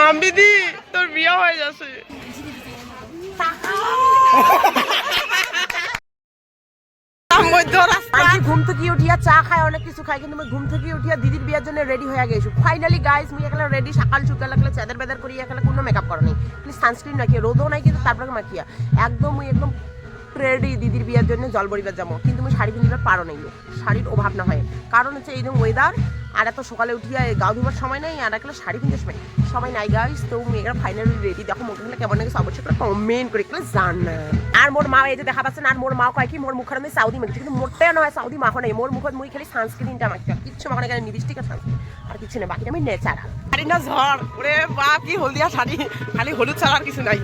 মাম্বিদি তোর বিয়ে হয়ে যাচ্ছে। ঘুম থেকে উঠিয়া চা খায়, অনেক কিছু খায়, কিন্তু ঘুম থেকে উঠিয়া দিদির বিয়ের জন্য রেডি হয়ে গেছি। ফাইনালি গাইস মুই এখানে রেডি, সকাল সকাল লাগলে চাদর বেদার করি, এখানে কোনো মেকআপ করা নেই, সানস্ক্রিন নাকি রোদও নাই, কিন্তু তারপরে মাখিয়া একদম মুই একদম রেডি দিদির বিয়ের জন্য জল বরিবার যাবো। কিন্তু মুই শাড়ি পিন্ধিবার পারো নাই, শাড়ির অভাব না হয়, কারণ হচ্ছে এই ওয়েদার, আর এত সকালে উঠিয়া গাও ধোবার সময় নেই, আর একটা শাড়ি পিনতে সময় নাই গাইস। তো মুই এখানে ফাইনালি রেডি, দেখো মুখখানে কেমন নাকি অবশ্যই করে কমেন্ট করে জান। আর মোর মা এই যে দেখা পাচ্ছেন, আর মোর মা কয় কি মোর মুখের আমি সাউদি মাখছি, কিন্তু মোরটাই নয় সাউদি মাখো নাই, মোর মুখত মুই খালি সানস্ক্রিনটা মাখি, কিচ্ছু মাখো না, লিপস্টিক আর সানস্ক্রিন আর কিছু নেই, বাকি আমি ন্যাচারাল। শাড়ি না ঝড় ওরে বাপ, কি হলদিয়া শাড়ি, খালি হলুদ ছাড়া আর কিছু নাই।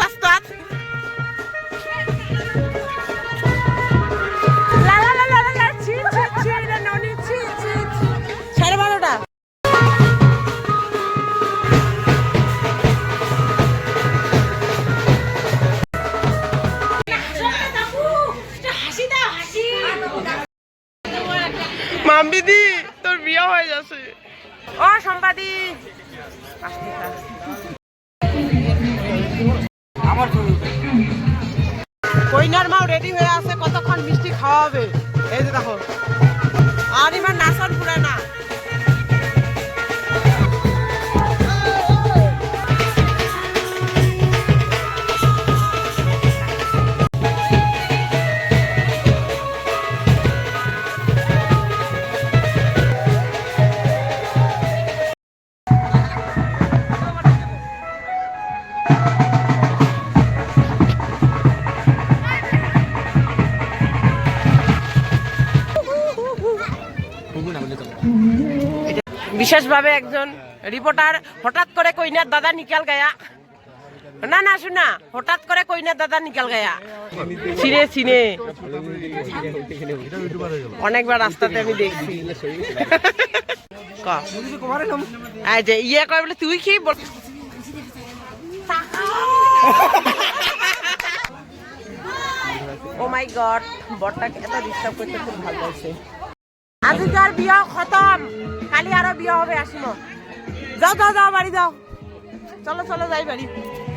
রাস্তাত সাড়ে 12টা। মাম্বিদি তোর বিয়ে হয়ে যাচ্ছে। ও সম্পাদি কইনার মাও রেডি হয়ে আছে, কতক্ষণ মিষ্টি খাওয়াবে, এই যে দেখো, আর এবার নাচন পুরে না। বিশেষভাবে একজন রিপোর্টার হঠাৎ করে কইনার দাদা নিকাল গায়া, না না শোনা, হঠাৎ করে কইনার দাদা নিকাল গায়া চিনে চিনে অনেকবার রাস্তাতে আমি দেখছি। যে ইয়ে কয় বলে তুই কি বল, ও মাই গড, বরটাকে এত ডিস্টার্ব করতে খুব ভালো লাগছে। আজকার বিয়া খতম, কালি আরো বিয়া হবে, আসিনো, যাও যাও যাও বাড়ি যাও, চলো চলো যাই বাড়ি।